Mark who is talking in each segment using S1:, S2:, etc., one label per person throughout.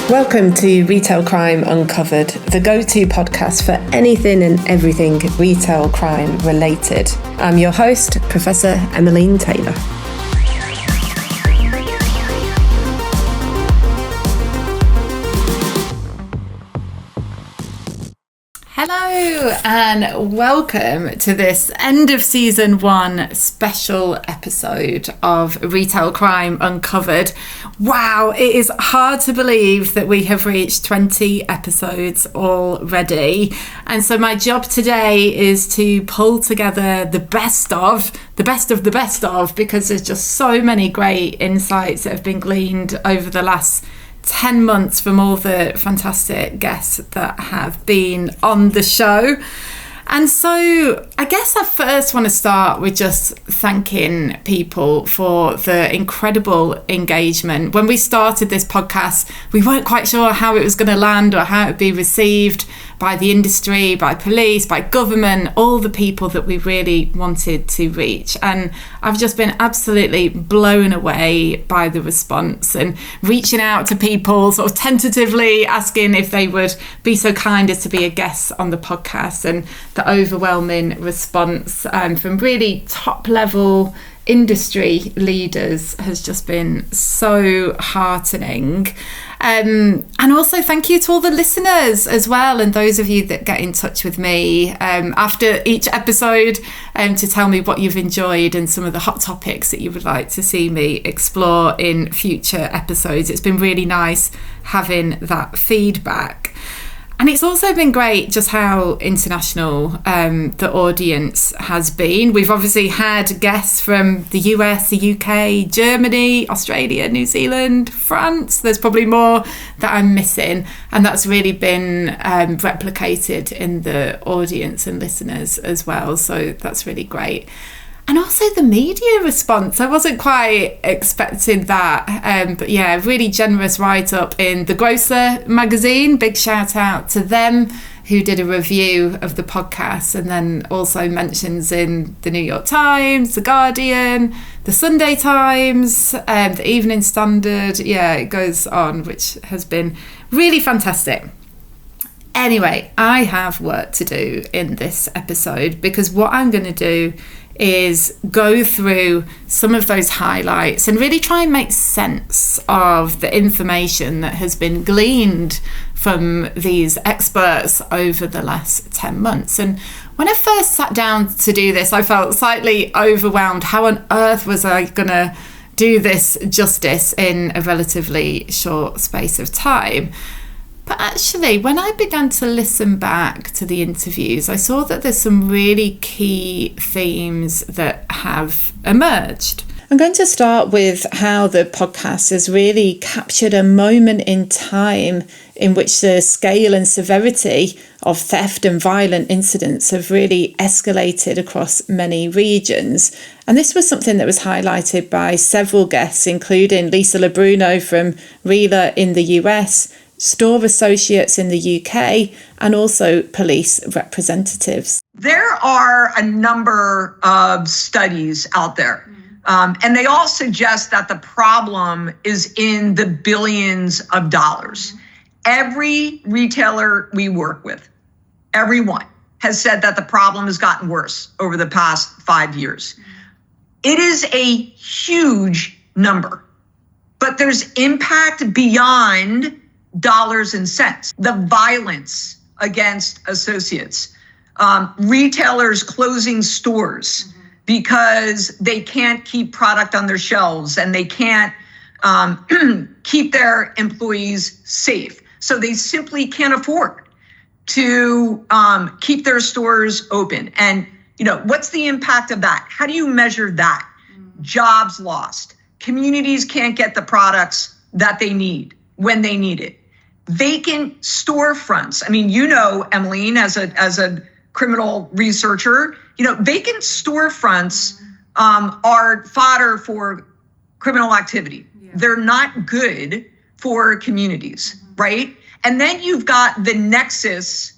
S1: Welcome to Retail Crime Uncovered, the go-to podcast for anything and everything retail crime related. I'm your host, Professor Emmeline Taylor. Hello and welcome to this end of season 1 special episode of Retail Crime Uncovered. Wow, it is hard to believe that we have reached 20 episodes already. And so my job today is to pull together the best of, because there's just so many great insights that have been gleaned over the last 10 months from all the fantastic guests that have been on the show. And so I guess I first want to start with just thanking people for the incredible engagement. When we started this podcast, we weren't quite sure how it was going to land or how it would be received by the industry, by police, by government, all the people that we really wanted to reach. And I've just been absolutely blown away by the response, and reaching out to people sort of tentatively asking if they would be so kind as to be a guest on the podcast, and the overwhelming response from really top level industry leaders has just been so heartening. And also thank you to all the listeners as well, and those of you that get in touch with me after each episode to tell me what you've enjoyed and some of the hot topics that you would like to see me explore in future episodes. It's been really nice having that feedback. And it's also been great just how international the audience has been. We've obviously had guests from the US, the UK, Germany, Australia, New Zealand, France. There's probably more that I'm missing. And that's really been replicated in the audience and listeners as well. So that's really great. And also the media response. I wasn't quite expecting that. But yeah, really generous write-up in The Grocer magazine. Big shout out to them who did a review of the podcast, and then also mentions in the New York Times, The Guardian, the Sunday Times, the Evening Standard. Yeah, it goes on, which has been really fantastic. Anyway, I have work to do in this episode, because what I'm going to do is go through some of those highlights and really try and make sense of the information that has been gleaned from these experts over the last 10 months. And when I first sat down to do this, I felt slightly overwhelmed. How on earth was I going to do this justice in a relatively short space of time? But actually, when I began to listen back to the interviews, I saw that there's some really key themes that have emerged. I'm going to start with how the podcast has really captured a moment in time in which the scale and severity of theft and violent incidents have really escalated across many regions. And this was something that was highlighted by several guests, including Lisa Labruno from RELA in the US, store associates in the UK, and also police representatives.
S2: There are a number of studies out there, and they all suggest that the problem is in the billions of dollars. Every retailer we work with, everyone, has said that the problem has gotten worse over the past 5 years. It is a huge number, but there's impact beyond dollars and cents. The violence against associates, retailers closing stores because they can't keep product on their shelves and they can't keep their employees safe. So they simply can't afford to keep their stores open. And, what's the impact of that? How do you measure that? Jobs lost. Communities can't get the products that they need when they need it. Vacant storefronts. I mean, Emmeline, as a criminal researcher, vacant storefronts are fodder for criminal activity. Yeah. They're not good for communities, right? And then you've got the nexus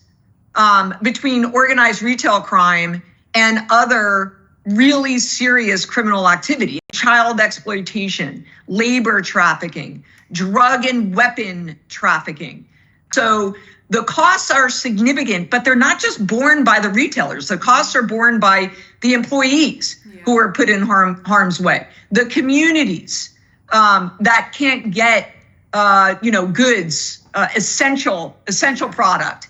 S2: between organized retail crime and other really serious criminal activity. child exploitation, labor trafficking, drug and weapon trafficking. So the costs are significant, but they're not just borne by the retailers. The costs are borne by the employees who are put in harm's way, the communities that can't get goods, essential product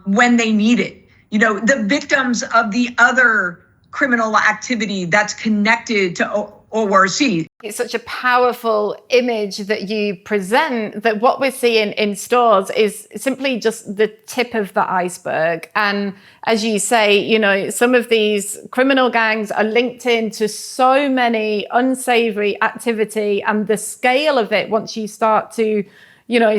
S2: when they need it. The victims of the other criminal activity that's connected to ORC.
S1: It's such a powerful image that you present, that what we're seeing in stores is simply just the tip of the iceberg. And as you say, some of these criminal gangs are linked into so many unsavory activity, and the scale of it, once you start to,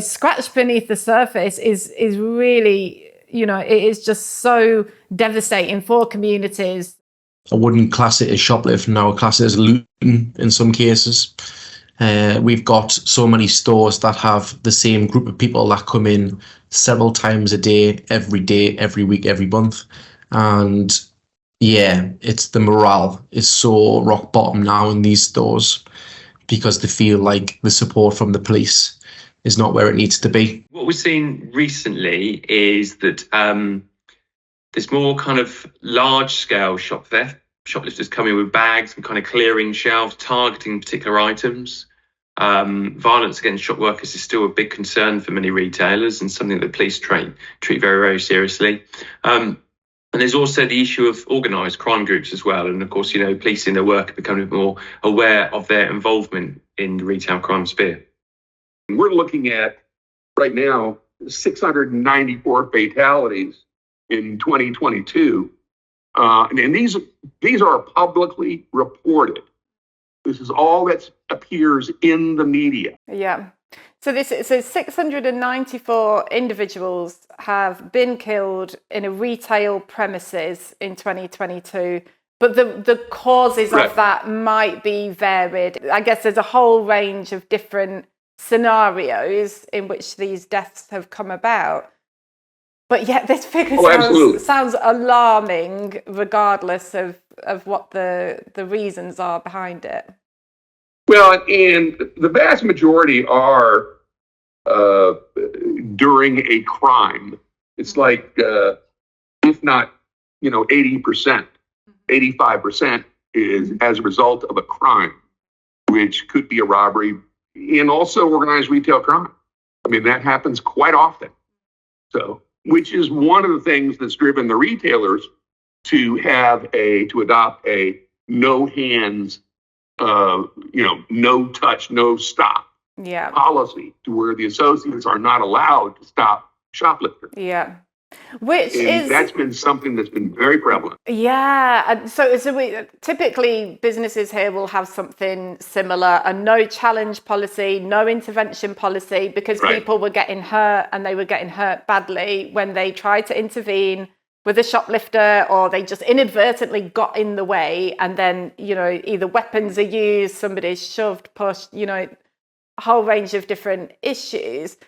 S1: scratch beneath the surface, is really, it is just so devastating for communities.
S3: I wouldn't class it as shoplifting. I would class it as looting in some cases. We've got so many stores that have the same group of people that come in several times a day, every week, every month. And yeah, it's the morale is so rock bottom now in these stores because they feel like the support from the police is not where it needs to be.
S4: What we're seeing recently is that there's more kind of large-scale shop theft. Shoplifters coming with bags and kind of clearing shelves, targeting particular items. Violence against shop workers is still a big concern for many retailers and something that police treat very, very seriously. And there's also the issue of organised crime groups as well. And of course, police in their work are becoming more aware of their involvement in the retail crime sphere.
S5: We're looking at, right now, 694 fatalities in 2022. And these are publicly reported. This is all that appears in the media.
S1: Yeah. So 694 individuals have been killed in a retail premises in 2022. But the causes of that might be varied. I guess there's a whole range of different scenarios in which these deaths have come about. But yet this figure sounds alarming, regardless of what the reasons are behind it.
S5: Well, and the vast majority are during a crime. It's like, if not, 80%, 85% is as a result of a crime, which could be a robbery, and also organized retail crime. I mean, that happens quite often. So, which is one of the things that's driven the retailers to adopt a no hands, no touch, no stop policy, to where the associates are not allowed to stop shoplifting.
S1: Yeah.
S5: That's been something that's been very prevalent.
S1: Yeah. And so typically businesses here will have something similar, a no challenge policy, no intervention policy, because people were getting hurt, and they were getting hurt badly when they tried to intervene with a shoplifter, or they just inadvertently got in the way, and then, either weapons are used, somebody's shoved, pushed, a whole range of different issues.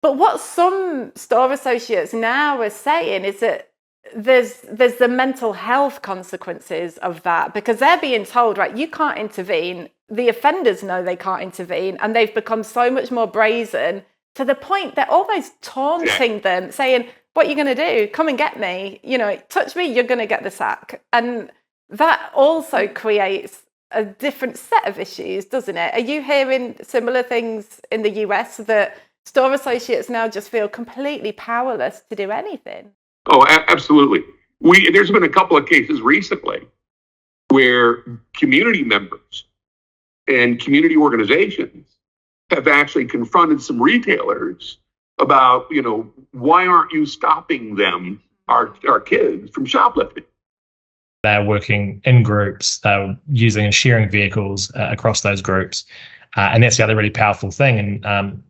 S1: But what some store associates now are saying is that there's the mental health consequences of that, because they're being told, right, you can't intervene. The offenders know they can't intervene, and they've become so much more brazen, to the point they're almost taunting them, saying, what are you going to do? Come and get me. Touch me, you're going to get the sack. And that also creates a different set of issues, doesn't it? Are you hearing similar things in the US, that store associates now just feel completely powerless to do anything?
S5: Oh, absolutely. There's been a couple of cases recently where community members and community organizations have actually confronted some retailers about, why aren't you stopping them, our kids, from shoplifting?
S6: They're working in groups, they're using and sharing vehicles across those groups. And that's the other really powerful thing. And,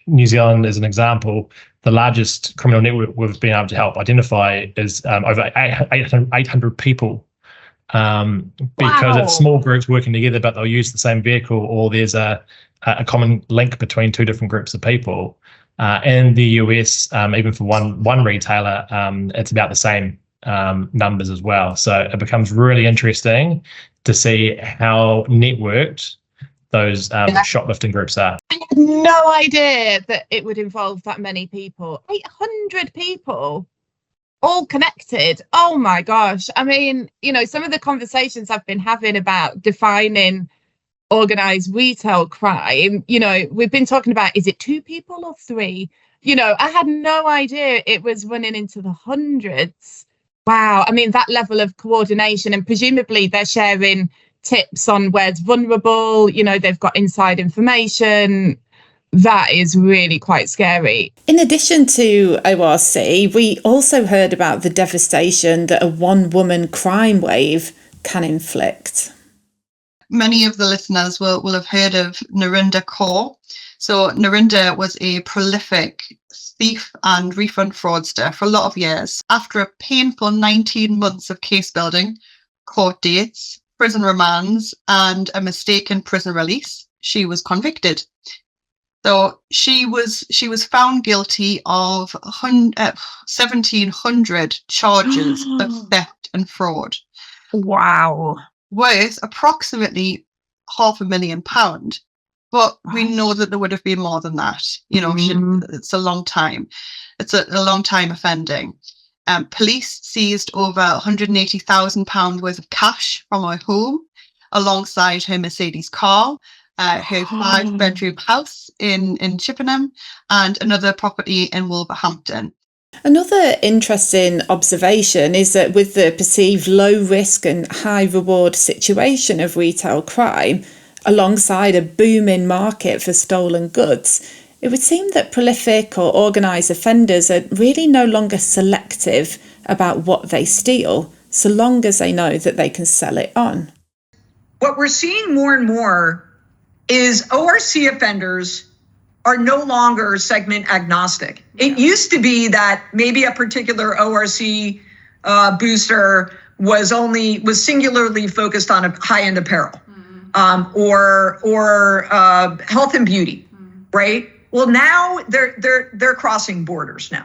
S6: New Zealand, as an example, the largest criminal network we've been able to help identify is over 800 people, because it's small groups working together, but they'll use the same vehicle, or there's a common link between two different groups of people. In the US, even for one retailer, it's about the same numbers as well. So it becomes really interesting to see how networked those shoplifting groups are.
S7: I had no idea that it would involve that many people. 800 people, all connected. Oh my gosh. I mean, some of the conversations I've been having about defining organized retail crime, we've been talking about, is it 2 people or 3? I had no idea it was running into the hundreds. Wow. I mean, that level of coordination, and presumably they're sharing tips on where's vulnerable, they've got inside information. That is really quite scary.
S1: In addition to ORC, we also heard about the devastation that a one-woman crime wave can inflict.
S8: Many of the listeners will have heard of Narinder Kaur. So Narinder was a prolific thief and refund fraudster for a lot of years. After a painful 19 months of case building, court dates, prison remands, and a mistaken prison release, she was convicted. So she was found guilty of 1,700 charges of theft and fraud.
S7: Wow.
S8: Worth approximately £500,000. But we know that there would have been more than that. It's a long time. It's a long time offending. Police seized over £180,000 worth of cash from her home, alongside her Mercedes car, her 5-bedroom house in Chippenham, and another property in Wolverhampton.
S1: Another interesting observation is that with the perceived low risk and high reward situation of retail crime, alongside a booming market for stolen goods, it would seem that prolific or organised offenders are really no longer selective about what they steal, so long as they know that they can sell it on.
S2: What we're seeing more and more is ORC offenders are no longer segment agnostic. It used to be that maybe a particular ORC booster was singularly focused on a high-end apparel, or health and beauty, right? Well, now they're crossing borders now.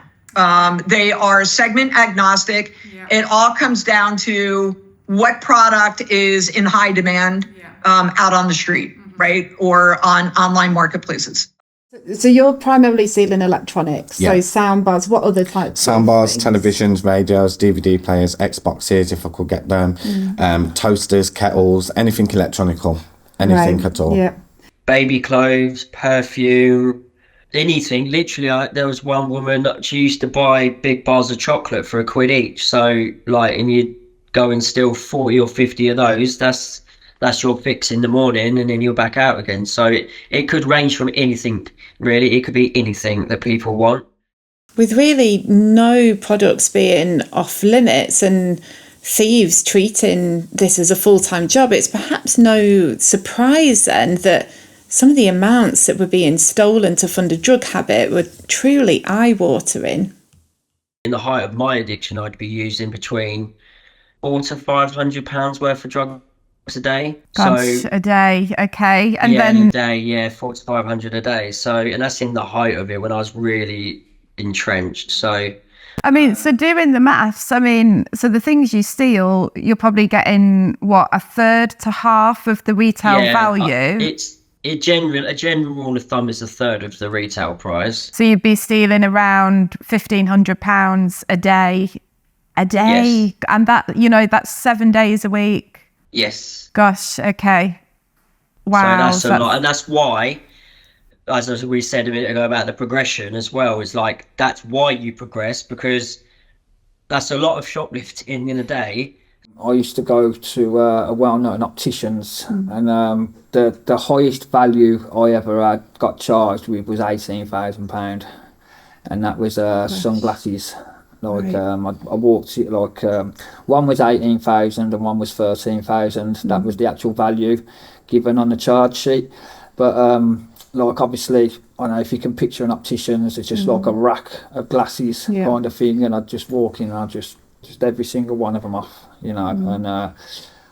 S2: They are segment agnostic. Yeah. It all comes down to what product is in high demand out on the street, right? Or on online marketplaces.
S1: So you're primarily selling electronics.
S9: Yeah.
S1: So soundbars, what other types?
S9: Soundbars, televisions, radios, DVD players, Xboxes, if I could get them, toasters, kettles, anything electronical, anything at all.
S1: Yeah.
S10: Baby clothes, perfume, anything. Literally, there was one woman, she used to buy big bars of chocolate for £1 each. So, and you'd go and steal 40 or 50 of those. That's your fix in the morning, and then you're back out again. So it could range from anything, really. It could be anything that people want.
S1: With really no products being off limits and thieves treating this as a full-time job, it's perhaps no surprise then that some of the amounts that were being stolen to fund a drug habit were truly eye-watering.
S10: In the height of my addiction, I'd be using between £400 to £500 worth of drugs a day.
S7: Gosh, a day, okay. And
S10: yeah,
S7: then
S10: a day, yeah, 400 to 500 a day. So, and that's in the height of it when I was really entrenched. So,
S7: I mean, so doing the maths, so the things you steal, you're probably getting what, 1/3 to half of the retail value.
S10: A general rule of thumb is 1/3 of the retail price.
S7: So you'd be stealing around £1,500 a day,
S10: Yes.
S7: and that's 7 days a week.
S10: Yes.
S7: Gosh, okay. Wow.
S10: So that's a lot, and that's why, as we said a minute ago about the progression as well, is that's why you progress, because that's a lot of shoplifting in a day.
S11: I used to go to a well-known opticians, and the highest value I ever had got charged with was £18,000, and that was sunglasses. Right. I walked it one was 18,000 and one was 13,000. That was the actual value given on the charge sheet. But obviously, I don't know if you can picture an optician's, it's just like a rack of glasses kind of thing, and I'd just walk in and I'd just every single one of them off, and I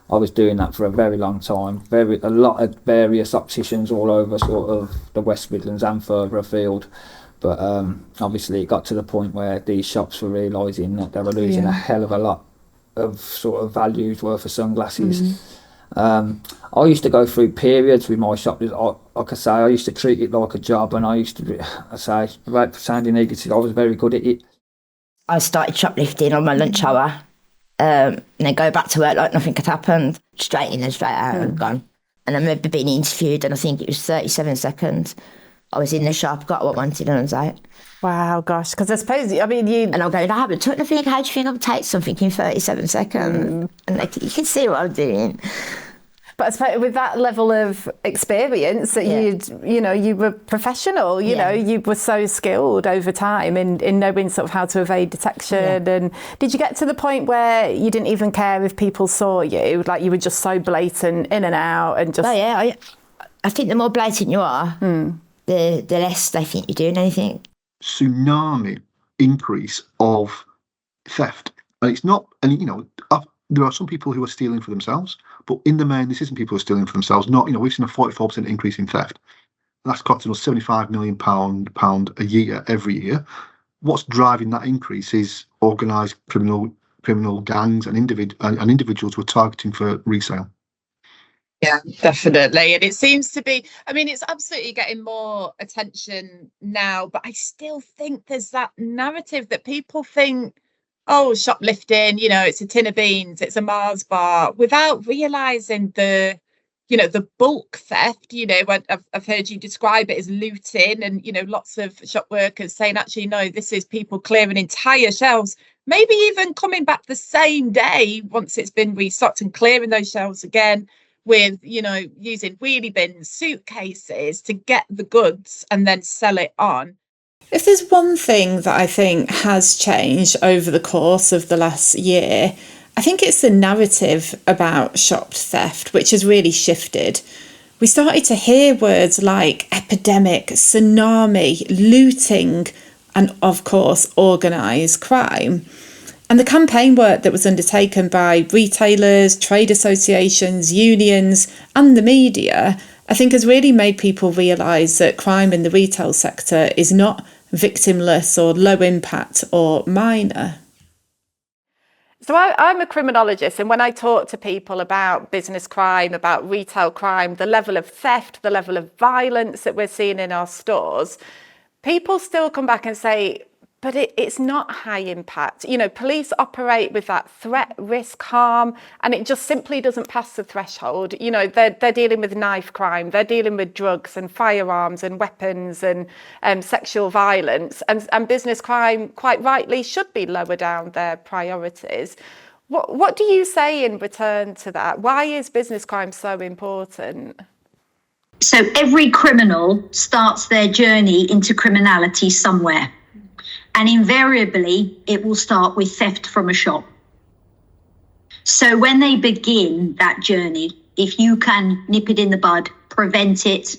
S11: was doing that for a very long time. A lot of various opticians all over sort of the West Midlands and further afield. But obviously it got to the point where these shops were realising that they were losing a hell of a lot of sort of values worth of sunglasses. I used to go through periods with my shop. Like I say, I used to treat it like a job, and I used to be, I say, without sounding egotistic, I was very good at it.
S12: I started shoplifting on my lunch hour, and then go back to work like nothing had happened, straight in and straight out and gone. And I remember being interviewed, and I think it was 37 seconds. I was in the shop, got what I wanted, and I was out.
S1: Wow, gosh, because I suppose, I mean, you...
S12: And I'm going, I haven't took nothing, how do you think I'll take something in 37 seconds? And like, you can see what I'm doing.
S1: But I suppose with that level of experience that you were professional, you know, you were so skilled over time in knowing sort of how to evade detection. And did you get to the point where you didn't even care if people saw you? Like you were just so blatant in and out and just...
S12: Oh, yeah, I think the more blatant you are, the less they think you're doing anything.
S13: Tsunami increase of theft. And it's not, and you know, there are some people who are stealing for themselves, but in the main, this isn't people who are stealing for themselves. Not, you know, we've seen a 44% increase in theft. That's costing us £75 million a year, every year. What's driving that increase is organised criminal gangs and individuals who are targeting for resale.
S7: Yeah, definitely. And it seems to be, I mean, it's absolutely getting more attention now, but I still think there's that narrative that people think, oh, shoplifting, you know, it's a tin of beans, it's a Mars bar, without realising the bulk theft. You know, when I've heard you describe it as looting, and, you know, lots of shop workers saying, actually, no, this is people clearing entire shelves, maybe even coming back the same day once it's been restocked and clearing those shelves again with, you know, using wheelie bins, suitcases to get the goods and then sell it on.
S1: If there's one thing that I think has changed over the course of the last year, I think it's the narrative about shop theft, which has really shifted. We started to hear words like epidemic, tsunami, looting, and of course, organised crime. And the campaign work that was undertaken by retailers, trade associations, unions, and the media, I think has really made people realise that crime in the retail sector is not victimless or low impact or minor. So I'm a criminologist, and when I talk to people about business crime, about retail crime, the level of theft, the level of violence that we're seeing in our stores, people still come back and say, but it's not high impact. You know, police operate with that threat, risk, harm, and it just simply doesn't pass the threshold. You know, they're dealing with knife crime, they're dealing with drugs and firearms and weapons and sexual violence, and business crime, quite rightly, should be lower down their priorities. What do you say in return to that? Why is business crime so important?
S14: So every criminal starts their journey into criminality somewhere. And invariably, it will start with theft from a shop. So when they begin that journey, if you can nip it in the bud, prevent it,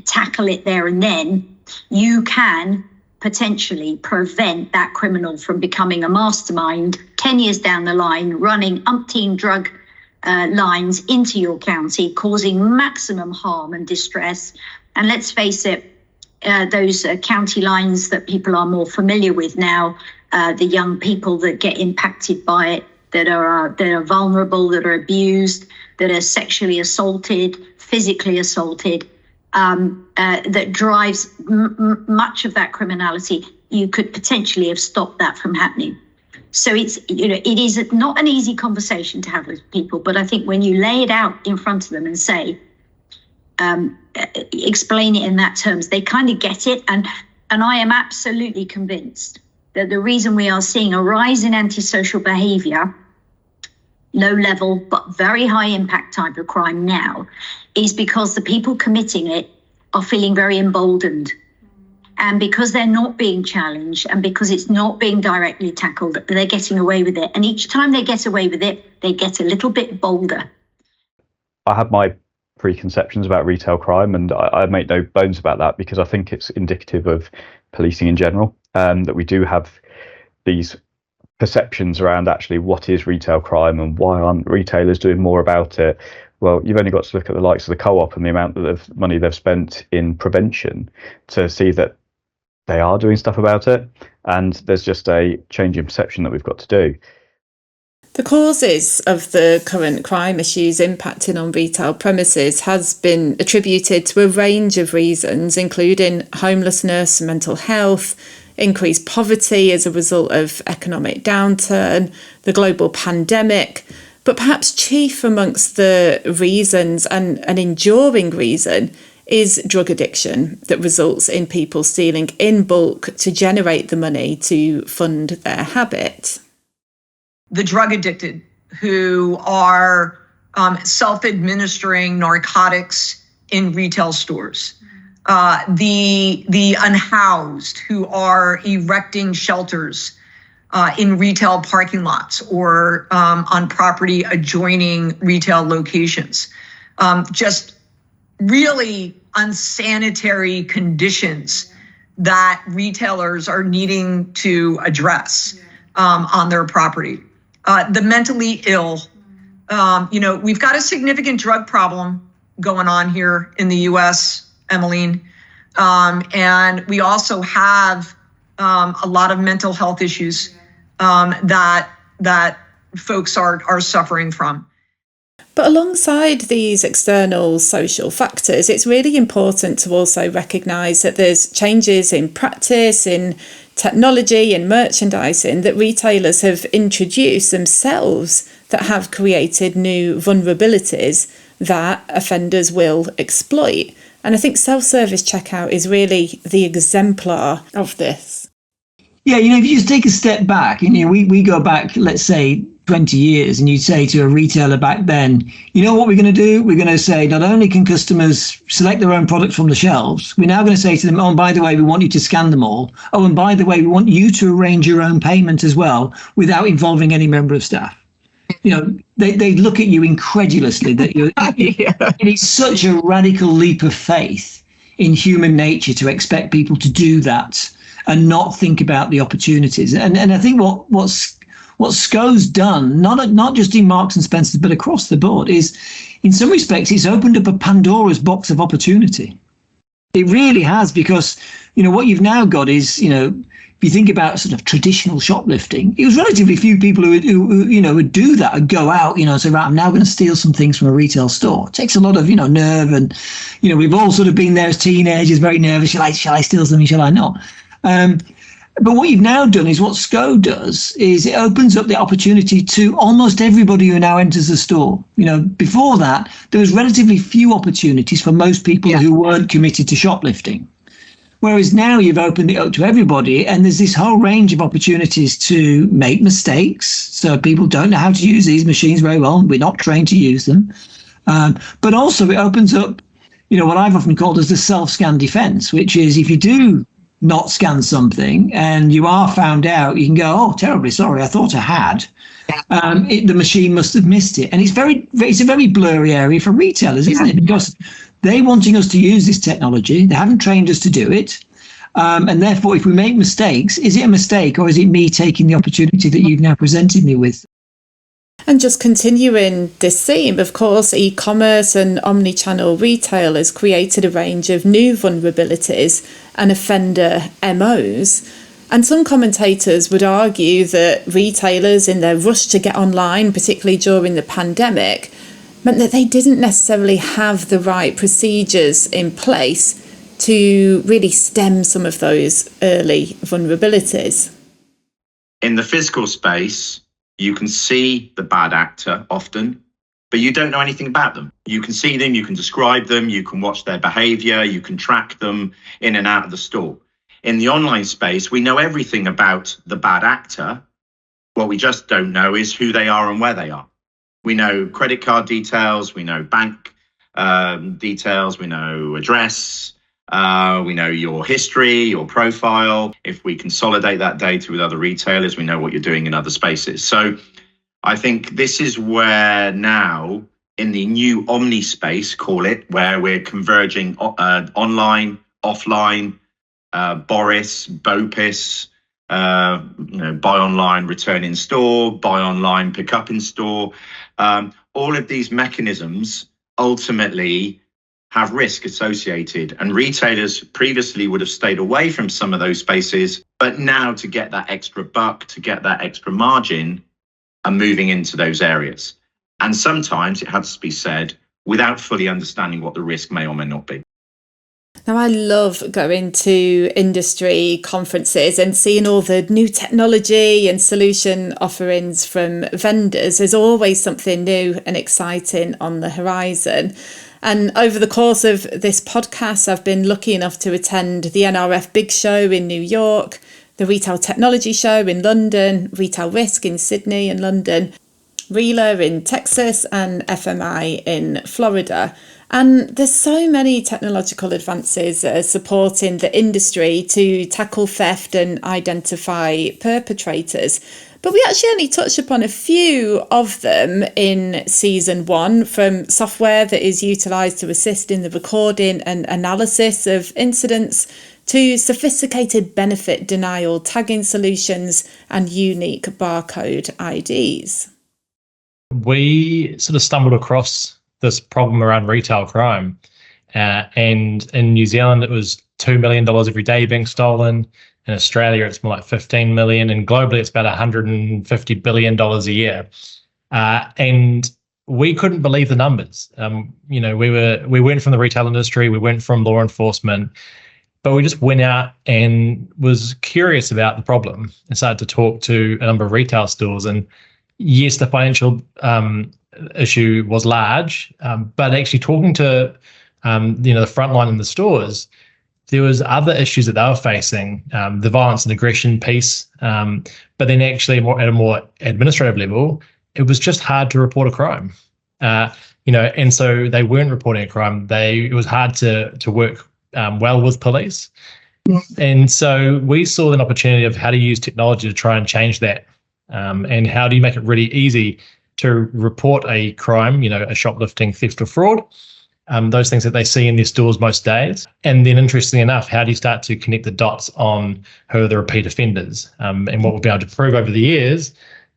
S14: tackle it there and then, you can potentially prevent that criminal from becoming a mastermind 10 years down the line, running umpteen drug lines into your county, causing maximum harm and distress. And let's face it, those county lines that people are more familiar with now, the young people that get impacted by it, that are vulnerable, that are abused, that are sexually assaulted, physically assaulted, that drives much of that criminality. You could potentially have stopped that from happening. So it is not an easy conversation to have with people, but I think when you lay it out in front of them and say, explain it in that terms, they kind of get it. And I am absolutely convinced that the reason we are seeing a rise in antisocial behaviour, low level but very high impact type of crime now, is because the people committing it are feeling very emboldened. And because they're not being challenged and because it's not being directly tackled, they're getting away with it. And each time they get away with it, they get a little bit bolder.
S15: I have my preconceptions about retail crime, and I make no bones about that, because I think it's indicative of policing in general, that we do have these perceptions around actually what is retail crime and why aren't retailers doing more about it. Well, you've only got to look at the likes of the Co-op and the amount of money they've spent in prevention to see that they are doing stuff about it, and there's just a change in perception that we've got to do.
S1: The causes of the current crime issues impacting on retail premises has been attributed to a range of reasons, including homelessness, mental health, increased poverty as a result of economic downturn, the global pandemic. But perhaps chief amongst the reasons, and an enduring reason, is drug addiction that results in people stealing in bulk to generate the money to fund their habit.
S2: The drug addicted who are self-administering narcotics in retail stores, the unhoused who are erecting shelters in retail parking lots or on property adjoining retail locations, just really unsanitary conditions that retailers are needing to address on their property. The mentally ill, we've got a significant drug problem going on here in the U.S., Emmeline. And we also have a lot of mental health issues that folks are suffering from.
S1: But alongside these external social factors, it's really important to also recognise that there's changes in practice, in technology, in merchandising that retailers have introduced themselves that have created new vulnerabilities that offenders will exploit. And I think self-service checkout is really the exemplar of this.
S16: Yeah, if you just take a step back, we go back, let's say, 20 years, and you'd say to a retailer back then, what we're going to do? We're going to say not only can customers select their own products from the shelves, we're now going to say to them, oh, and by the way, we want you to scan them all. Oh, and by the way, we want you to arrange your own payment as well without involving any member of staff. They look at you incredulously that you're. It's such a radical leap of faith in human nature to expect people to do that and not think about the opportunities. And I think what SCO's done, not just in Marks and Spencer, but across the board, is in some respects it's opened up a Pandora's box of opportunity. It really has, because what you've now got is if you think about sort of traditional shoplifting, it was relatively few people who would do that and go out, say, right, I'm now going to steal some things from a retail store. It takes a lot of, nerve. And, we've all sort of been there as teenagers, very nervous. Shall I steal something? Shall I not? But what you've now done is what SCO does is it opens up the opportunity to almost everybody who now enters the store. Before that, there was relatively few opportunities for most people who weren't committed to shoplifting. Whereas now you've opened it up to everybody, and there's this whole range of opportunities to make mistakes. So people don't know how to use these machines very well. We're not trained to use them. But also it opens up, what I've often called as the self-scan defense, which is if you do not scan something and you are found out, you can go, oh, terribly sorry, I thought I had. The machine must have missed it. And it's a very blurry area for retailers, isn't it? Because they're wanting us to use this technology. They haven't trained us to do it. And therefore, if we make mistakes, is it a mistake or is it me taking the opportunity that you've now presented me with?
S1: And just continuing this theme, of course, e-commerce and omni-channel retail has created a range of new vulnerabilities and offender MOs. And some commentators would argue that retailers, in their rush to get online, particularly during the pandemic, meant that they didn't necessarily have the right procedures in place to really stem some of those early vulnerabilities.
S17: In the physical space, you can see the bad actor often, but you don't know anything about them. You can see them, you can describe them, you can watch their behavior, you can track them in and out of the store. In the online space, we know everything about the bad actor. What we just don't know is who they are and where they are. We know credit card details, we know bank details, we know address, we know your history, your profile. If we consolidate that data with other retailers, we know what you're doing in other spaces. So I think this is where now, in the new omni space, call it, where we're converging online, offline, Boris, BOPIS, buy online, return in store, buy online, pick up in store. All of these mechanisms ultimately have risk associated, and retailers previously would have stayed away from some of those spaces, but now to get that extra buck, to get that extra margin, are moving into those areas. And sometimes, it has to be said, without fully understanding what the risk may or may not be.
S1: Now, I love going to industry conferences and seeing all the new technology and solution offerings from vendors. There's always something new and exciting on the horizon. And over the course of this podcast, I've been lucky enough to attend the NRF Big Show in New York, the Retail Technology Show in London, Retail Risk in Sydney and London, RELA in Texas, and FMI in Florida. And there's so many technological advances that are supporting the industry to tackle theft and identify perpetrators. But we actually only touched upon a few of them in season 1, from software that is utilised to assist in the recording and analysis of incidents, to sophisticated benefit denial tagging solutions and unique barcode IDs.
S6: We sort of stumbled across this problem around retail crime. And in New Zealand, it was $2 million every day being stolen. In Australia, it's more like 15 million. And globally, it's about $150 billion a year. And we couldn't believe the numbers. We went from the retail industry, we went from law enforcement, but we just went out and was curious about the problem and started to talk to a number of retail stores. And yes, the financial issue was large, but actually talking to the front line in the stores, there was other issues that they were facing, the violence and aggression piece, but then actually at a more administrative level, it was just hard to report a crime. And so they weren't reporting a crime. It was hard to work well with police. And so we saw an opportunity of how to use technology to try and change that. And how do you make it really easy to report a crime, a shoplifting, theft or fraud, those things that they see in their stores most days. And then interestingly enough, how do you start to connect the dots on who are the repeat offenders? And what we've been able to prove over the years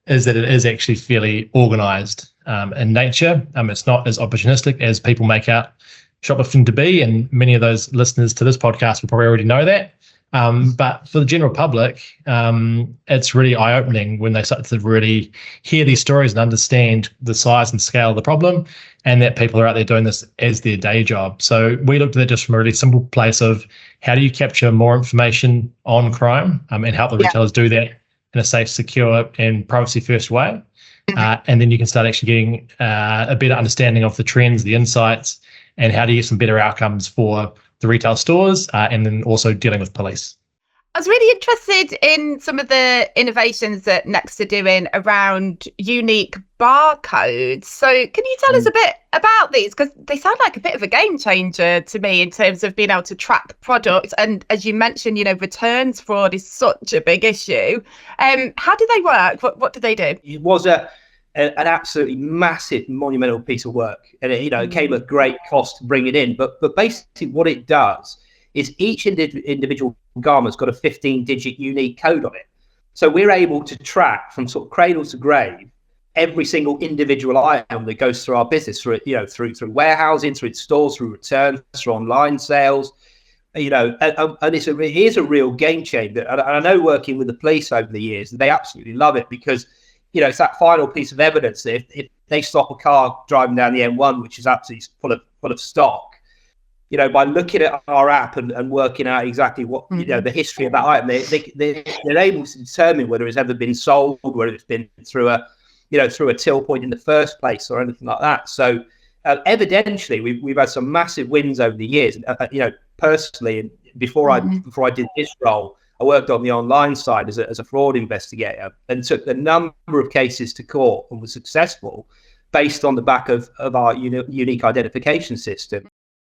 S6: is that it is actually fairly organised in nature. It's not as opportunistic as people make out shoplifting to be, and many of those listeners to this podcast will probably already know that. But for the general public, it's really eye-opening when they start to really hear these stories and understand the size and scale of the problem, and that people are out there doing this as their day job. So we looked at it just from a really simple place of how do you capture more information on crime and help the retailers do that in a safe, secure and privacy-first way. And then you can start actually getting a better understanding of the trends, the insights, and how do you get some better outcomes for the retail stores, and then also dealing with police.
S7: I was really interested in some of the innovations that Next are doing around unique barcodes. So can you tell us a bit about these? Because they sound like a bit of a game changer to me in terms of being able to track products. And as you mentioned, returns fraud is such a big issue. How do they work? What do they do?
S18: It was an absolutely massive, monumental piece of work, and it came at great cost to bring it in. But basically, what it does is each individual garment's got a 15-digit unique code on it. So we're able to track from sort of cradle to grave every single individual item that goes through our business, through through warehousing, through stores, through returns, through online sales. And it is a real game changer. And I know, working with the police over the years, they absolutely love it because it's that final piece of evidence that if they stop a car driving down the M1, which is absolutely full of stock, by looking at our app and working out exactly what, the history of that item, they're able to determine whether it's ever been sold, whether it's been through a till point in the first place or anything like that. So evidentially, we've had some massive wins over the years. Personally, and before I did this role, I worked on the online side as a fraud investigator and took a number of cases to court and was successful based on the back of our unique identification system.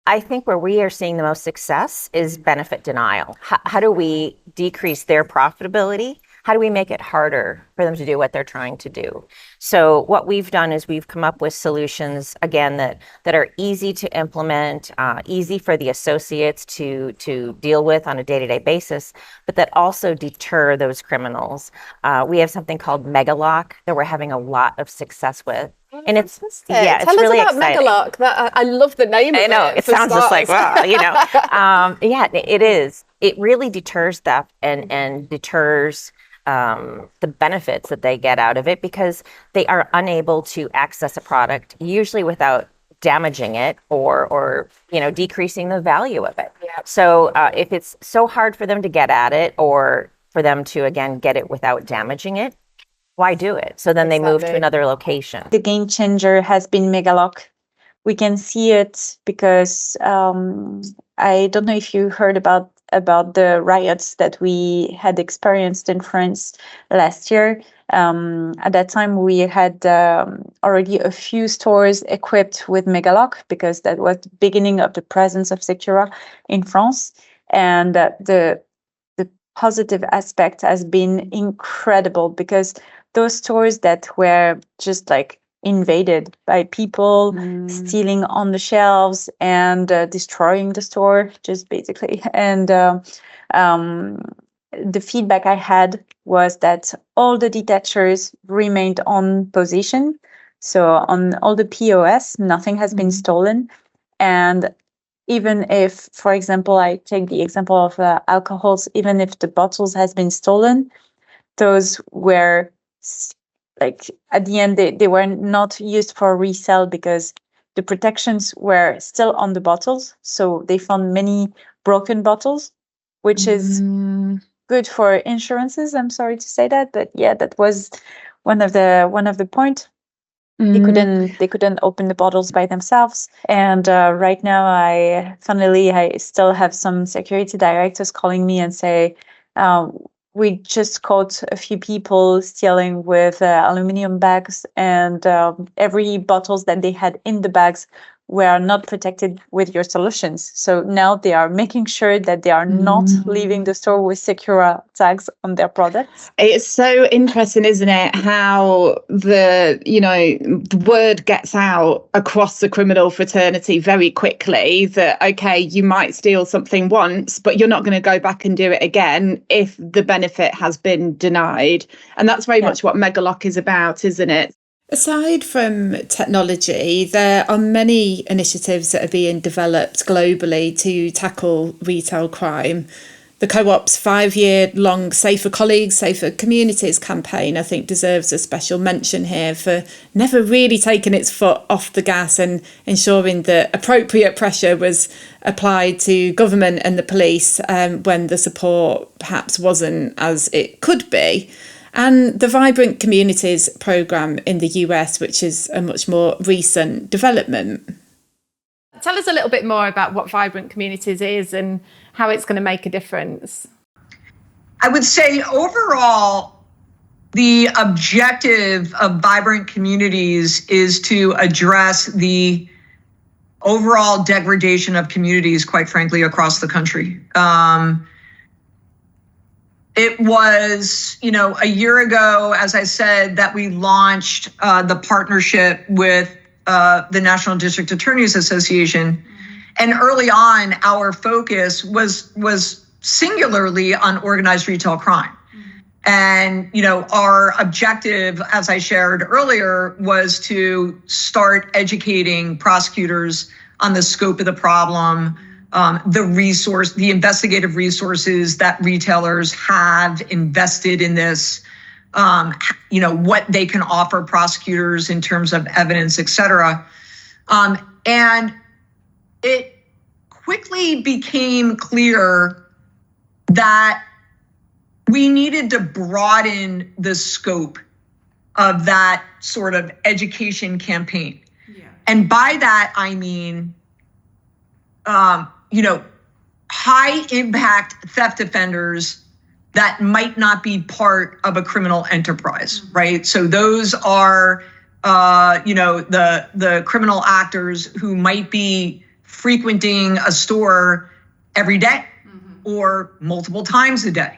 S19: I think where we are seeing the most success is benefit denial. How do we decrease their profitability? How do we make it harder for them to do what they're trying to do? So what we've done is we've come up with solutions, again, that are easy to implement, easy for the associates to deal with on a day-to-day basis, but that also deter those criminals. We have something called Megalock that we're having a lot of success with. And it's
S20: Tell us
S19: really
S20: about
S19: exciting.
S20: Megalock. I love the name.
S19: I know it sounds just like wow, yeah, it is. It really deters theft and deters the benefits that they get out of it, because they are unable to access a product usually without damaging it or decreasing the value of it. So if it's so hard for them to get at it, or for them to again get it without damaging it, why do it? So then they move to another location.
S21: The game changer has been Megalock. We can see it because I don't know if you heard about the riots that we had experienced in France last year. At that time, we had already a few stores equipped with Megalock, because that was the beginning of the presence of Secura in France. And the positive aspect has been incredible, because those stores that were just like invaded by people stealing on the shelves and destroying the store, just basically. And the feedback I had was that all the detachers remained on position. So on all the POS, nothing has been stolen. And even if, for example, I take the example of alcohols, even if the bottles has been stolen, those were like at the end they were not used for resale, because the protections were still on the bottles. So they found many broken bottles, which is good for insurances. I'm sorry to say that, but yeah, that was one of the point. They couldn't open the bottles by themselves. And right now, I still have some security directors calling me and say, we just caught a few people stealing with aluminum bags, and every bottles that they had in the bags were not protected with your solutions. So now they are making sure that they are not leaving the store with Secura tags on their products.
S1: It's so interesting, isn't it, how the word gets out across the criminal fraternity very quickly that, okay, you might steal something once, but you're not going to go back and do it again if the benefit has been denied. And that's very much what Megalock is about, isn't it? Aside from technology, there are many initiatives that are being developed globally to tackle retail crime. The Co-op's 5-year-long Safer Colleagues, Safer Communities campaign, I think, deserves a special mention here for never really taking its foot off the gas and ensuring that appropriate pressure was applied to government and the police when the support perhaps wasn't as it could be. And the Vibrant Communities programme in the US, which is a much more recent development.
S20: Tell us a little bit more about what Vibrant Communities is and how it's going to make a difference.
S2: I would say overall, the objective of Vibrant Communities is to address the overall degradation of communities, quite frankly, across the country. It was, a year ago, as I said, that we launched the partnership with the National District Attorneys Association. And early on, our focus was singularly on organized retail crime. And, our objective, as I shared earlier, was to start educating prosecutors on the scope of the problem, the investigative resources that retailers have invested in this, what they can offer prosecutors in terms of evidence, et cetera. And it quickly became clear that we needed to broaden the scope of that sort of education campaign. Yeah. And by that, I mean, high impact theft offenders that might not be part of a criminal enterprise, right? So those are, the criminal actors who might be frequenting a store every day or multiple times a day.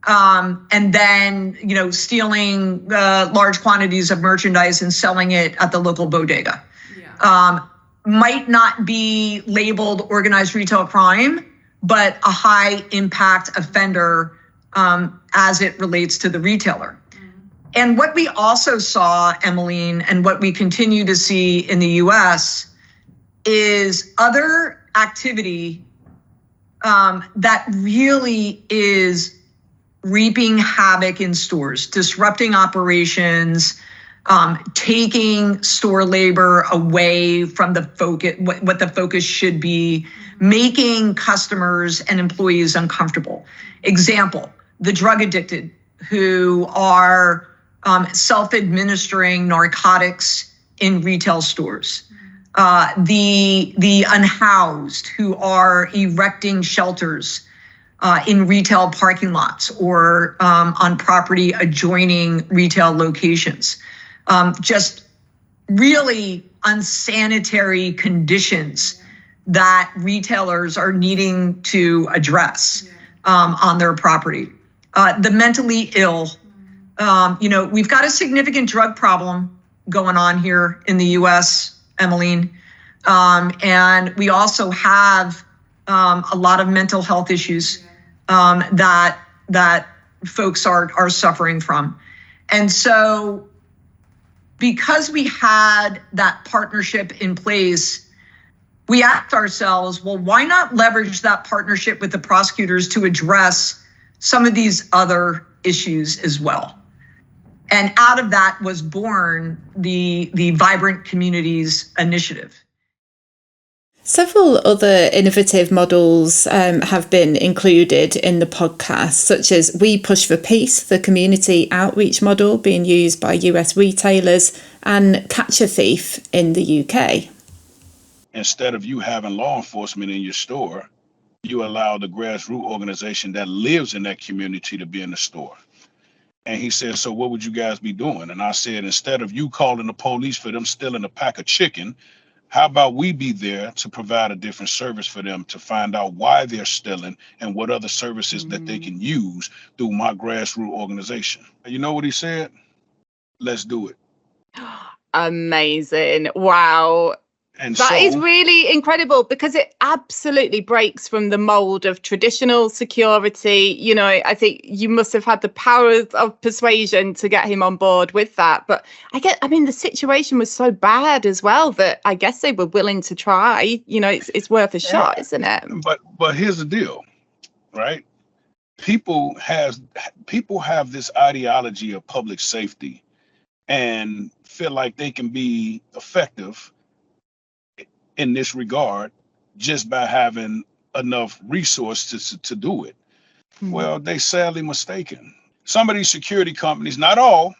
S2: And then, stealing large quantities of merchandise and selling it at the local bodega. Yeah. Might not be labeled organized retail crime, but a high impact offender as it relates to the retailer. And what we also saw, Emmeline, and what we continue to see in the US is other activity that really is reaping havoc in stores, disrupting operations, taking store labor away from the focus, what the focus should be, making customers and employees uncomfortable. Example, the drug addicted who are self-administering narcotics in retail stores. The unhoused who are erecting shelters in retail parking lots or on property adjoining retail locations. Just really unsanitary conditions that retailers are needing to address on their property. The mentally ill, we've got a significant drug problem going on here in the US, Emmeline. And we also have a lot of mental health issues that folks are suffering from. And so because we had that partnership in place, we asked ourselves, well, why not leverage that partnership with the prosecutors to address some of these other issues as well? And out of that was born the Vibrant Communities Initiative.
S1: Several other innovative models have been included in the podcast, such as We Push for Peace, the community outreach model being used by US retailers, and Catch a Thief in the UK.
S3: Instead of you having law enforcement in your store, you allow the grassroots organization that lives in that community to be in the store. And he said, so what would you guys be doing? And I said, instead of you calling the police for them stealing a pack of chicken, how about we be there to provide a different service for them to find out why they're stealing and what other services that they can use through my grassroots organization. You know what he said? Let's do it.
S7: Amazing. Wow.
S3: And
S7: that is really incredible because it absolutely breaks from the mold of traditional security. You know, I think you must have had the power of persuasion to get him on board with that. But I mean, the situation was so bad as well that I guess they were willing to try. You know, it's worth a shot, isn't it?
S3: But here's the deal, right? People have this ideology of public safety and feel like they can be effective in this regard just by having enough resources to do it. Well, they sadly mistaken. Some of these security companies, not all,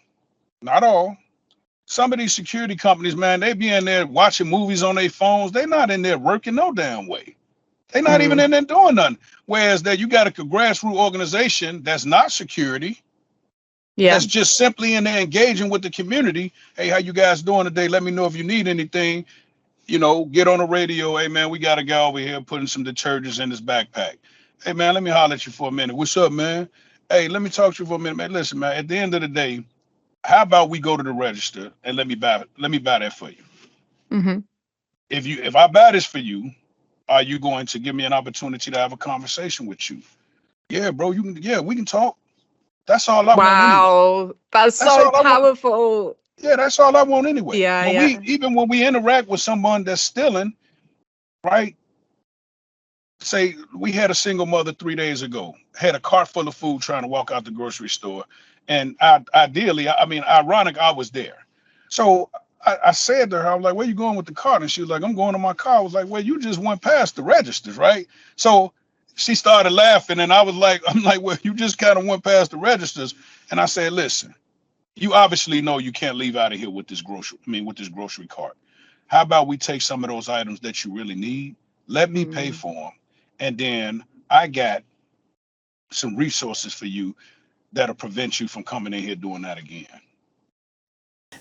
S3: some of these security companies, man, they be in there watching movies on their phones. They're not in there working no damn way. They're not even in there doing nothing. Whereas that you got a grassroots organization that's not security, that's just simply in there engaging with the community. Hey, how you guys doing today? Let me know if you need anything. You know, get on the radio. Hey, man, we got a guy over here putting some detergents in his backpack. Hey, man, let me holler at you for a minute. What's up, man? Hey, let me talk to you for a minute, man. Listen, man, at the end of the day, how about we go to the register and let me buy that for you?
S7: Mm-hmm.
S3: If I buy this for you, are you going to give me an opportunity to have a conversation with you? Yeah, bro, we can talk. That's all I want anyway.
S7: Wow, that's so powerful.
S3: Yeah, that's all I want anyway.
S7: Yeah,
S3: Even when we interact with someone that's stealing, right? Say we had a single mother 3 days ago, had a cart full of food trying to walk out the grocery store. And ironic, I was there. So I said to her, I was like, where you going with the cart? And she was like, I'm going to my car. I was like, well, you just went past the registers, right? So she started laughing and I'm like, well, you just kind of went past the registers. And I said, listen, you obviously know you can't leave out of here with this grocery cart. How about we take some of those items that you really need? Let me pay for them. And then I got some resources for you that'll prevent you from coming in here doing that again.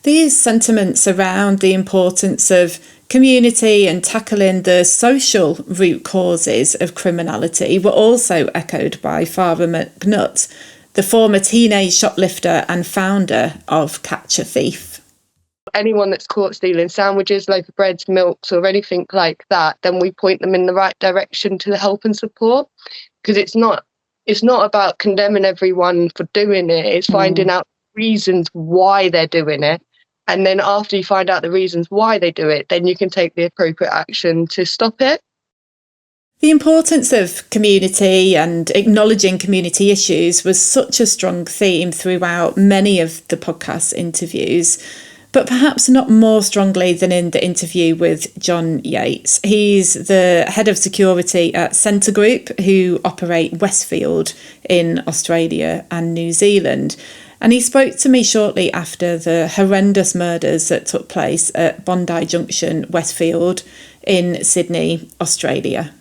S1: These sentiments around the importance of community and tackling the social root causes of criminality were also echoed by Farah McNutt, the former teenage shoplifter and founder of Catch a Thief.
S22: Anyone that's caught stealing sandwiches, loaf of bread, milks or anything like that, then we point them in the right direction to the help and support. Because it's not about condemning everyone for doing it. It's finding out reasons why they're doing it. And then after you find out the reasons why they do it, then you can take the appropriate action to stop it.
S1: The importance of community and acknowledging community issues was such a strong theme throughout many of the podcast interviews, but perhaps not more strongly than in the interview with John Yates. He's the head of security at Centre Group, who operate Westfield in Australia and New Zealand. And he spoke to me shortly after the horrendous murders that took place at Bondi Junction, Westfield in Sydney, Australia.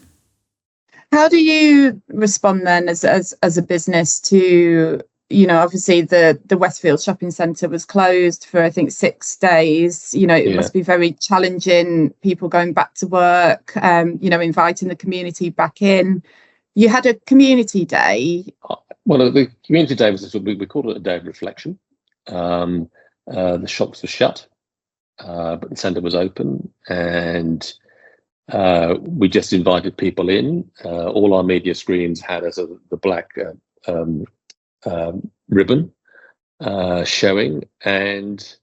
S1: How do you respond then as a business to, obviously the Westfield shopping centre was closed for, I think, 6 days. It must be very challenging, people going back to work, inviting the community back in. You had a community day.
S4: Well, the community day was, we called it a day of reflection. The shops were shut, but the centre was open, and we just invited people in. All our media screens had the black ribbon showing, and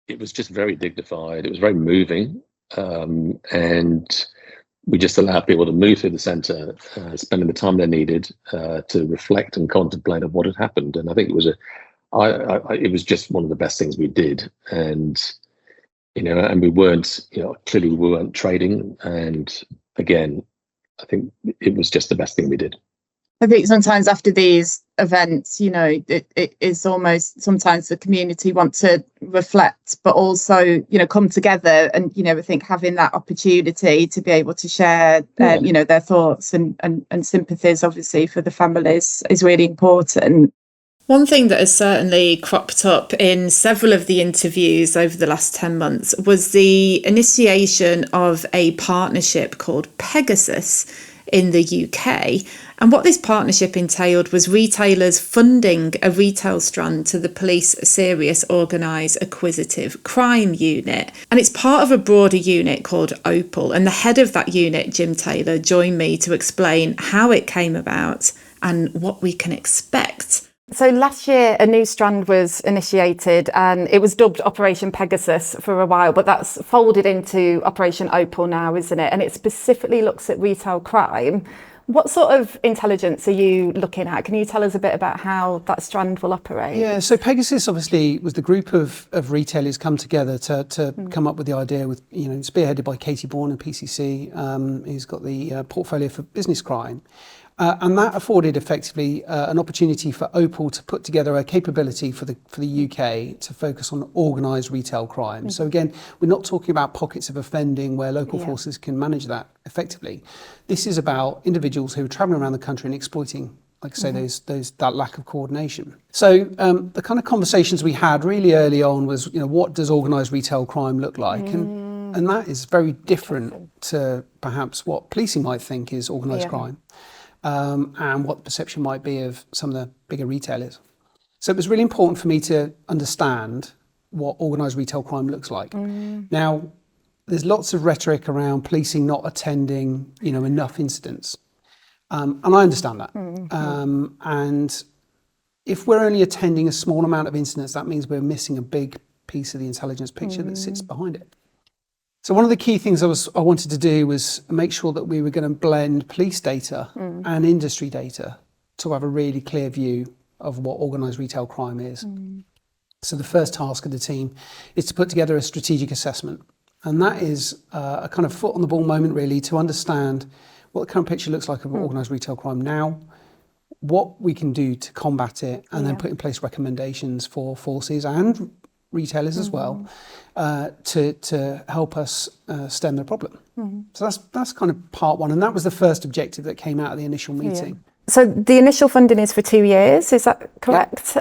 S4: it was just very dignified. It was very moving, and we just allowed people to move through the centre, spending the time they needed to reflect and contemplate on what had happened. And I think it was it was just one of the best things we did. And and we weren't, clearly we weren't trading. And again, I think it was just the best thing we did.
S1: I think sometimes after these events, it is almost sometimes the community want to reflect, but also, come together and, I think having that opportunity to be able to share, their thoughts and sympathies, obviously, for the families is really important. One thing that has certainly cropped up in several of the interviews over the last 10 months was the initiation of a partnership called Pegasus in the UK. And what this partnership entailed was retailers funding a retail strand to the police serious organised acquisitive crime unit. And it's part of a broader unit called Opal. And the head of that unit, Jim Taylor, joined me to explain how it came about and what we can expect. So last year, a new strand was initiated and it was dubbed Operation Pegasus for a while, but that's folded into Operation Opal now, isn't it? And it specifically looks at retail crime. What sort of intelligence are you looking at? Can you tell us a bit about how that strand will operate?
S5: Yeah, so Pegasus obviously was the group of retailers come together to come up with the idea with, spearheaded by Katie Bourne and PCC, who's got the portfolio for business crime. And that afforded effectively an opportunity for Opal to put together a capability for the UK to focus on organised retail crime. Mm-hmm. So again, we're not talking about pockets of offending where local forces can manage that effectively. This is about individuals who are travelling around the country and exploiting, like I say, that lack of coordination. So the kind of conversations we had really early on was, what does organised retail crime look like? And that is very different to perhaps what policing might think is organised crime. And what the perception might be of some of the bigger retailers. So it was really important for me to understand what organised retail crime looks like. Now, there's lots of rhetoric around policing not attending, enough incidents. And I understand that. And if we're only attending a small amount of incidents, that means we're missing a big piece of the intelligence picture that sits behind it. So one of the key things I wanted to do was make sure that we were going to blend police data and industry data to have a really clear view of what organised retail crime is. So the first task of the team is to put together a strategic assessment. And that is a kind of foot on the ball moment, really, to understand what the current picture looks like of organised retail crime now, what we can do to combat it, and then put in place recommendations for forces and retailers as well, to help us stem the problem. So that's kind of part one, and that was the first objective that came out of the initial meeting.
S1: So the initial funding is for 2 years, is that correct?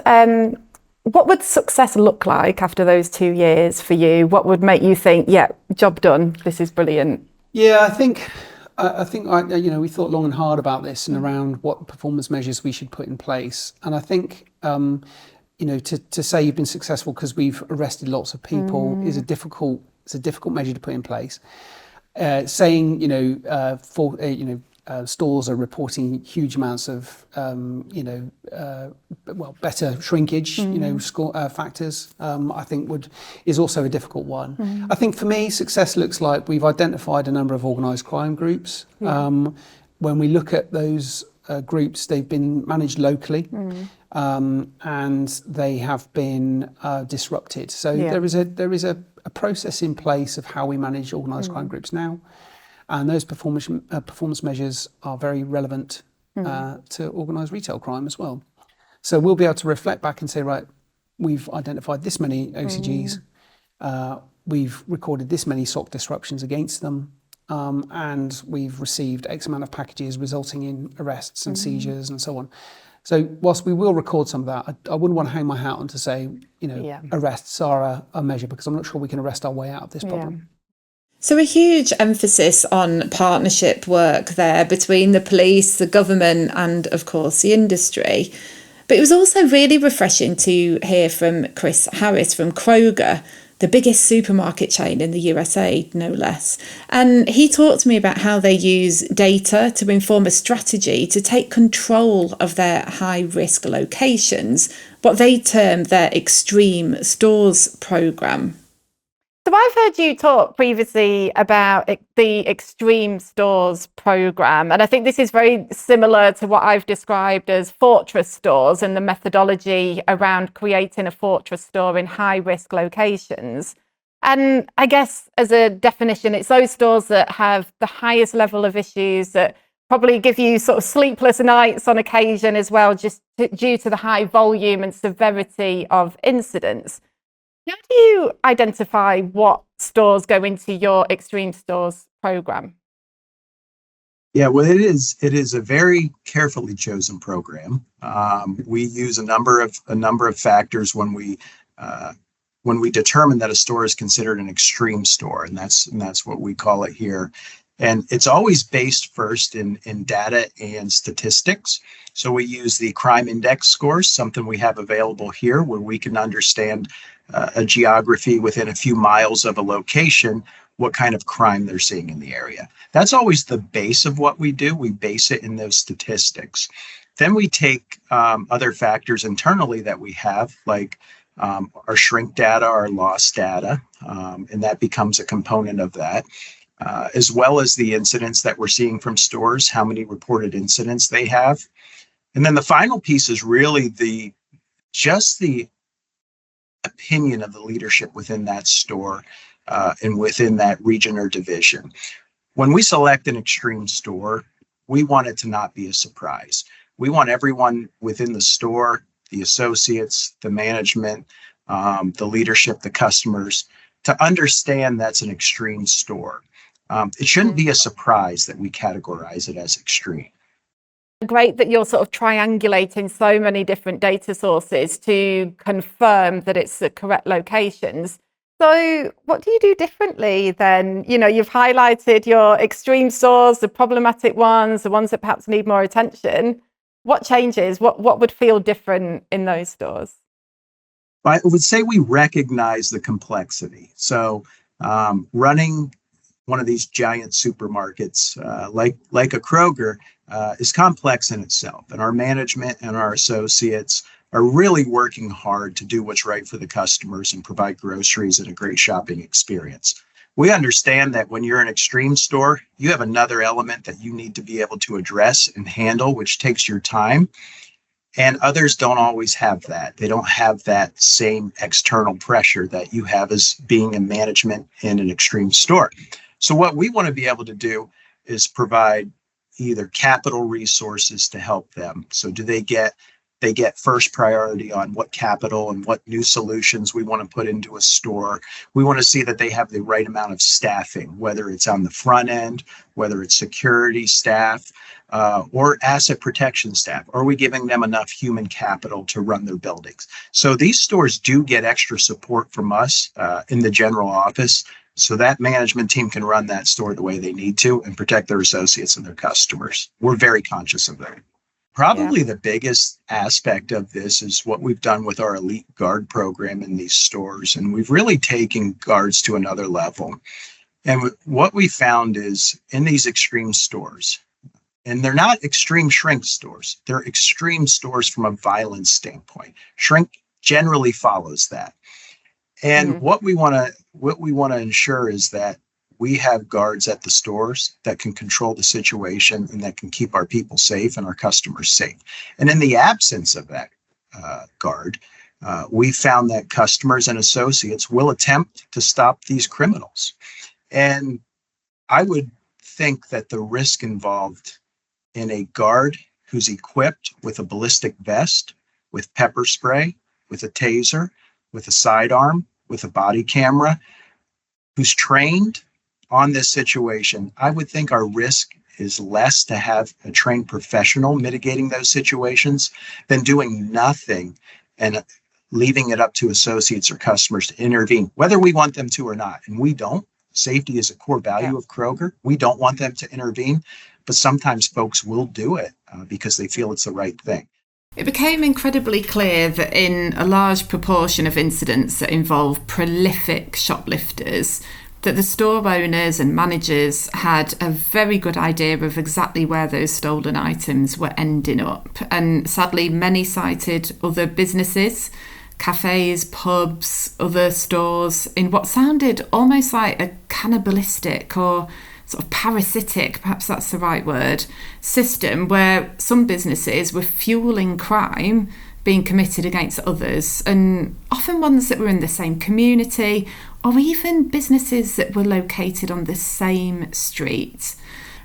S1: What would success look like after those 2 years for you? What would make you think, job done, this is brilliant?
S5: Yeah, I think we thought long and hard about this and around what performance measures we should put in place, and I think to say you've been successful because we've arrested lots of people is a difficult measure to put in place. Saying stores are reporting huge amounts of, better shrinkage, factors, I think is also a difficult one. I think for me, success looks like we've identified a number of organised crime groups. When we look at those groups, they've been managed locally, and they have been disrupted. So there is a process in place of how we manage organised crime groups now. And those performance measures are very relevant to organised retail crime as well. So we'll be able to reflect back and say, right, we've identified this many OCGs, we've recorded this many SOC disruptions against them, and we've received X amount of packages resulting in arrests and seizures and so on. So whilst we will record some of that, I wouldn't want to hang my hat on to say, arrests are a measure, because I'm not sure we can arrest our way out of this problem.
S1: So a huge emphasis on partnership work there between the police, the government, and of course the industry. But it was also really refreshing to hear from Chris Harris from Kroger, the biggest supermarket chain in the USA, no less. And he talked to me about how they use data to inform a strategy to take control of their high-risk locations, what they term their Extreme Stores programme.
S20: So I've heard you talk previously about the Extreme Stores programme, and I think this is very similar to what I've described as fortress stores and the methodology around creating a fortress store in high-risk locations. And I guess as a definition, it's those stores that have the highest level of issues, that probably give you sort of sleepless nights on occasion as well, just due to the high volume and severity of incidents. How do you identify what stores go into your Extreme Stores program?
S8: Yeah, well, it is a very carefully chosen program. We use a number of factors when we determine that a store is considered an extreme store, and that's what we call it here. And it's always based first in data and statistics. So we use the crime index scores, something we have available here, where we can understand a geography within a few miles of a location, what kind of crime they're seeing in the area. That's always the base of what we do. We base it in those statistics. Then we take other factors internally that we have, like our shrink data, our loss data, and that becomes a component of that. As well as the incidents that we're seeing from stores, how many reported incidents they have. And then the final piece is really the opinion of the leadership within that store and within that region or division. When we select an extreme store, we want it to not be a surprise. We want everyone within the store, the associates, the management, the leadership, the customers, to understand that's an extreme store. It shouldn't be a surprise that we categorize it as extreme.
S20: Great that you're sort of triangulating so many different data sources to confirm that it's the correct locations. So what do you do differently then? You've highlighted your extreme stores, the problematic ones, the ones that perhaps need more attention. What changes? What would feel different in those stores?
S8: I would say we recognize the complexity. So running one of these giant supermarkets like a Kroger is complex in itself, and our management and our associates are really working hard to do what's right for the customers and provide groceries and a great shopping experience. We understand that when you're an extreme store, you have another element that you need to be able to address and handle, which takes your time. And others don't always have that. They don't have that same external pressure that you have as being in management in an extreme store. So what we want to be able to do is provide either capital resources to help them. So do they get first priority on what capital and what new solutions we want to put into a store. We want to see that they have the right amount of staffing, whether it's on the front end, whether it's security staff, or asset protection staff. Are we giving them enough human capital to run their buildings? So these stores do get extra support from us in the general office, so that management team can run that store the way they need to and protect their associates and their customers. We're very conscious of that. Probably the biggest aspect of this is what we've done with our Elite Guard program in these stores. And we've really taken guards to another level. And what we found is in these extreme stores, And they're not extreme shrink stores. They're extreme stores from a violence standpoint. Shrink generally follows that. And what we want to ensure is that we have guards at the stores that can control the situation and that can keep our people safe and our customers safe. And in the absence of that guard, we found that customers and associates will attempt to stop these criminals. And I would think that the risk involved in a guard who's equipped with a ballistic vest, with pepper spray, with a taser, with a sidearm, with a body camera, who's trained on this situation, I would think our risk is less to have a trained professional mitigating those situations than doing nothing and leaving it up to associates or customers to intervene, whether we want them to or not. And we don't. Safety is a core value of Kroger. We don't want them to intervene, but sometimes folks will do it because they feel it's the right thing.
S1: It became incredibly clear that in a large proportion of incidents that involve prolific shoplifters, that the store owners and managers had a very good idea of exactly where those stolen items were ending up. And sadly, many cited other businesses, cafes, pubs, other stores, in what sounded almost like a cannibalistic or sort of parasitic, perhaps that's the right word, system where some businesses were fueling crime being committed against others, and often ones that were in the same community or even businesses that were located on the same street.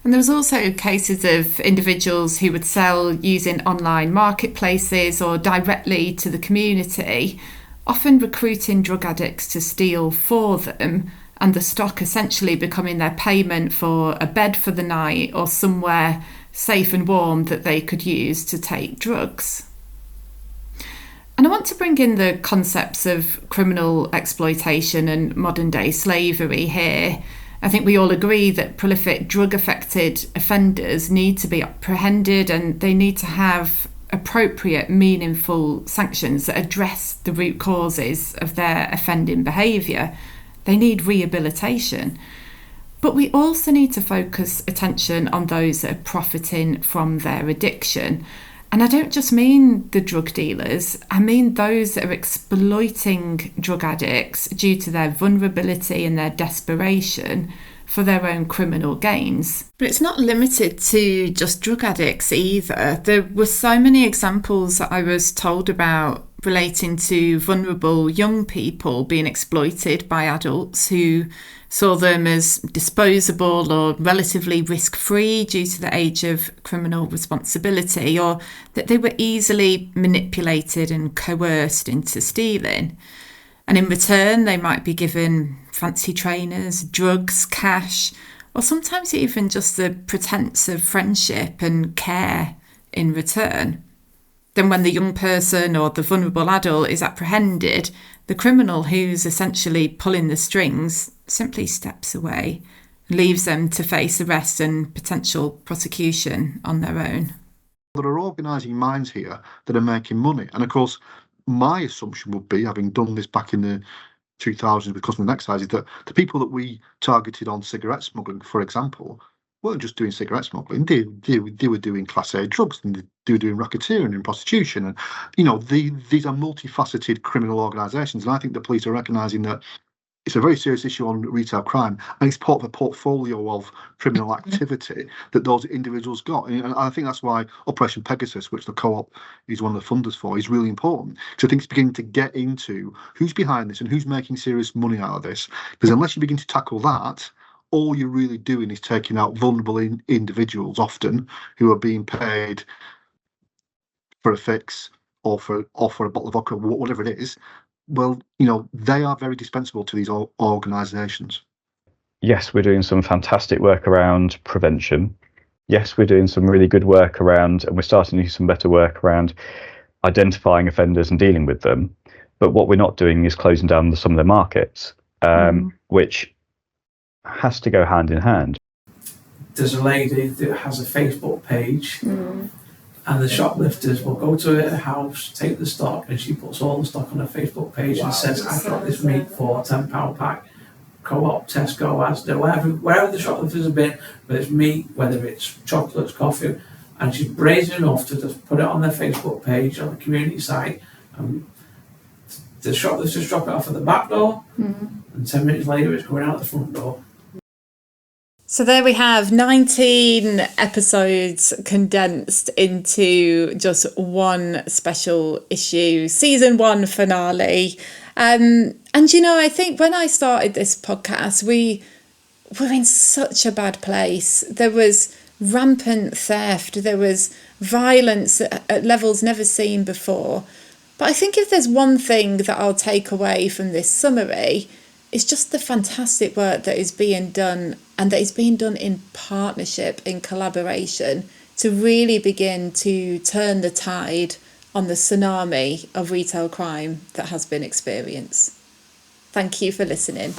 S1: And there was also cases of individuals who would sell using online marketplaces or directly to the community, often recruiting drug addicts to steal for them, and the stock essentially becoming their payment for a bed for the night or somewhere safe and warm that they could use to take drugs. And I want to bring in the concepts of criminal exploitation and modern day slavery here. I think we all agree that prolific drug-affected offenders need to be apprehended and they need to have appropriate, meaningful sanctions that address the root causes of their offending behaviour. They need rehabilitation. But we also need to focus attention on those that are profiting from their addiction. And I don't just mean the drug dealers, I mean those that are exploiting drug addicts due to their vulnerability and their desperation for their own criminal gains. But it's not limited to just drug addicts either. There were so many examples that I was told about relating to vulnerable young people being exploited by adults who saw them as disposable or relatively risk-free due to the age of criminal responsibility, or that they were easily manipulated and coerced into stealing. And in return, they might be given fancy trainers, drugs, cash, or sometimes even just the pretense of friendship and care in return. Then when the young person or the vulnerable adult is apprehended, the criminal who's essentially pulling the strings simply steps away and leaves them to face arrest and potential prosecution on their own.
S13: There are organising minds here that are making money. And of course, my assumption would be, having done this back in the 2000s with custom excise, is that the people that we targeted on cigarette smuggling, for example, weren't just doing cigarette smuggling. They were doing Class A drugs, and they were doing racketeering and prostitution. And, you know, these are multifaceted criminal organisations. And I think the police are recognising that it's a very serious issue on retail crime, and it's part of a portfolio of criminal activity that those individuals got. And I think that's why Operation Pegasus, which the Co-op is one of the funders for, is really important. Because I think it's beginning to get into who's behind this and who's making serious money out of this. Because unless you begin to tackle that, all you're really doing is taking out vulnerable individuals, often, who are being paid for a fix or for a bottle of vodka, whatever it is. Well, you know, they are very dispensable to these organisations.
S15: Yes, we're doing some fantastic work around prevention. Yes, we're doing some really good work around, and we're starting to do some better work around identifying offenders and dealing with them. But what we're not doing is closing down some of their markets, which has to go hand in hand.
S9: There's a lady that has a Facebook page. And the shoplifters will go to her house, take the stock, and she puts all the stock on her Facebook page and says, I've got this meat for £10 pack. Co-op, Tesco, Asda, wherever the shoplifters have been, whether it's meat, whether it's chocolates, coffee, and she's brazen enough to just put it on their Facebook page, on the community site, and the shoplifters drop it off at the back door, and 10 minutes later it's going out the front door.
S1: So there we have 19 episodes condensed into just one special issue, season 1 finale. And you know, I think when I started this podcast, we were in such a bad place. There was rampant theft, there was violence at levels never seen before. But I think if there's one thing that I'll take away from this summary, it's just the fantastic work that is being done, and that is being done in partnership, in collaboration, to really begin to turn the tide on the tsunami of retail crime that has been experienced. Thank you for listening.